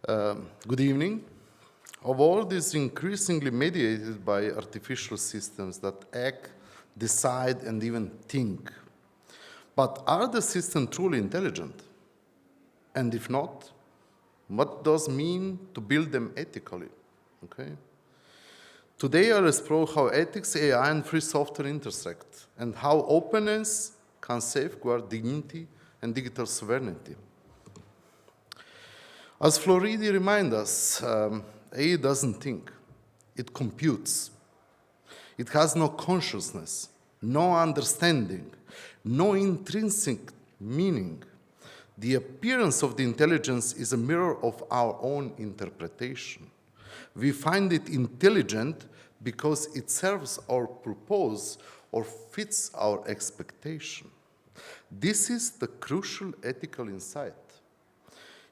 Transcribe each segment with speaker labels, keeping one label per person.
Speaker 1: Good evening. Our world is increasingly mediated by artificial systems that act, decide, and even think. But are the systems truly intelligent? And if not, what does it mean to build them ethically? Okay. Today I'll explore how ethics, AI, and free software intersect, and how openness can safeguard dignity and digital sovereignty. As Floridi reminds us, AI doesn't think, it computes. It has no consciousness, no understanding, no intrinsic meaning. The appearance of the intelligence is a mirror of our own interpretation. We find it intelligent because it serves our purpose or fits our expectation. This is the crucial ethical insight.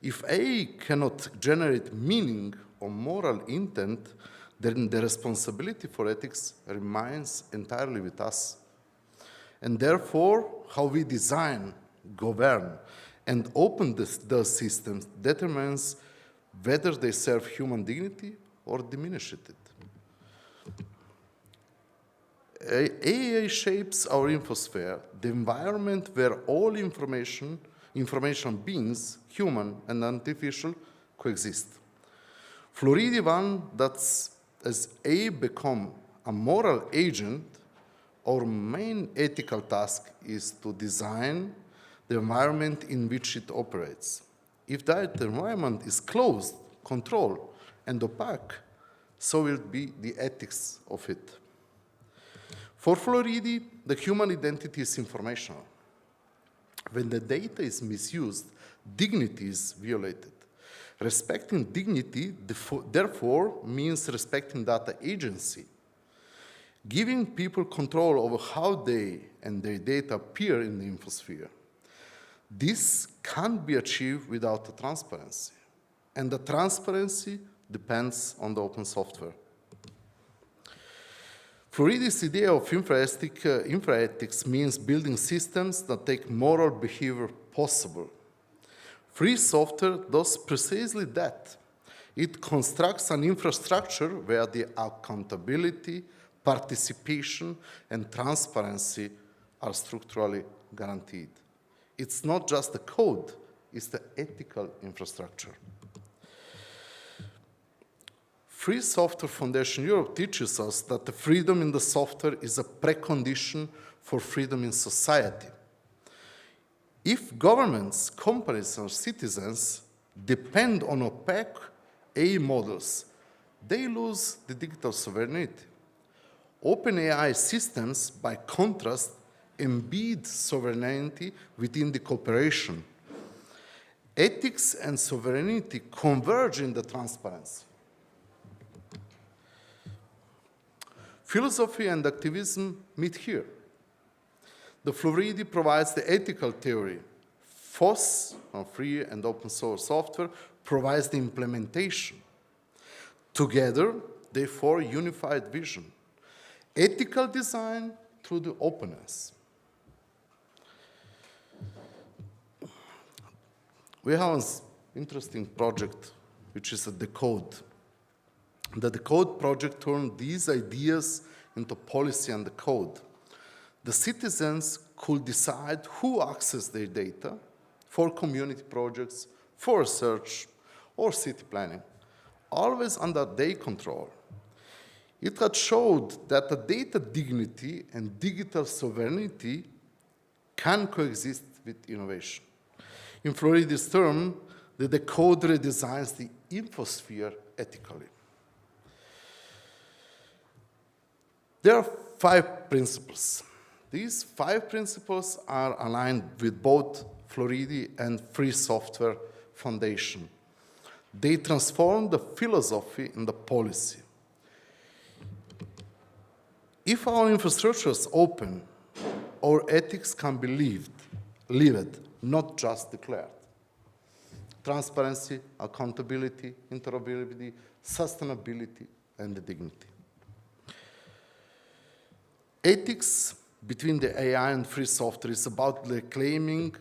Speaker 1: If AI cannot generate meaning or moral intent, then the responsibility for ethics remains entirely with us. And therefore, how we design, govern, and open the systems determines whether they serve human dignity or diminish it. AI shapes our infosphere, the environment where all information beings, human and artificial, coexist. Floridi one that as AI become a moral agent, our main ethical task is to design the environment in which it operates. If that environment is closed, controlled, and opaque, so will be the ethics of it. For Floridi, the human identity is informational. When the data is misused, dignity is violated. Respecting dignity, therefore, means respecting data agency. Giving people control over how they and their data appear in the infosphere. This can't be achieved without the transparency. And the transparency depends on the open software. Floridi's idea of infraethics means building systems that take moral behavior possible. Free software does precisely that. It constructs an infrastructure where the accountability, participation, and transparency are structurally guaranteed. It's not just the code, it's the ethical infrastructure. Free Software Foundation Europe teaches us that the freedom in the software is a precondition for freedom in society. If governments, companies, or citizens depend on opaque AI models, they lose the digital sovereignty. Open AI systems, by contrast, embed sovereignty within the cooperation. Ethics and sovereignty converge in the transparency. Philosophy and activism meet here. The Floridi provides the ethical theory. FOSS, free and open source software, provides the implementation. Together, they form a unified vision. Ethical design through the openness. We have an interesting project, which is a Decode. The Decode project turned these ideas into policy and the code. The citizens could decide who access their data for community projects, for research, or city planning, always under their control. It had showed that the data dignity and digital sovereignty can coexist with innovation. In Floridi's term, the Decode redesigns the infosphere ethically. There are 5 principles. These 5 principles are aligned with both Floridi and Free Software Foundation. They transform the philosophy and the policy. If our infrastructure is open, our ethics can be lived, not just declared. Transparency, accountability, interoperability, sustainability, and the dignity. Ethics between the AI and free software is about reclaiming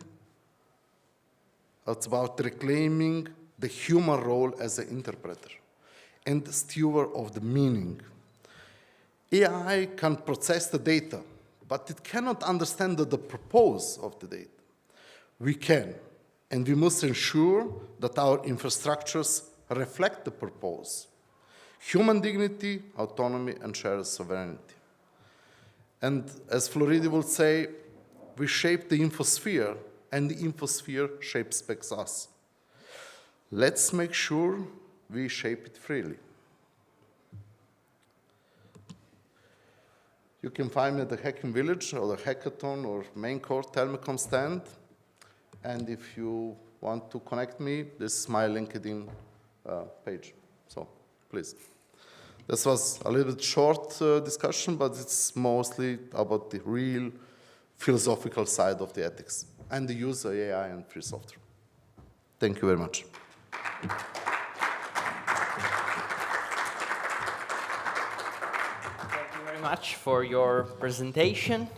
Speaker 1: the human role as an interpreter and steward of the meaning. AI can process the data, but it cannot understand the purpose of the data. We can, and we must ensure that our infrastructures reflect the purpose: human dignity, autonomy, and shared sovereignty. And as Floridi would say, we shape the infosphere, and the infosphere shapes back us. Let's make sure we shape it freely. You can find me at the Hacking Village or the Hackathon or main core Telecom stand. And if you want to connect me, this is my LinkedIn page. So please. This was a little bit short discussion, but it's mostly about the real philosophical side of the ethics and the use of AI and free software. Thank you very much.
Speaker 2: Thank you very much for your presentation.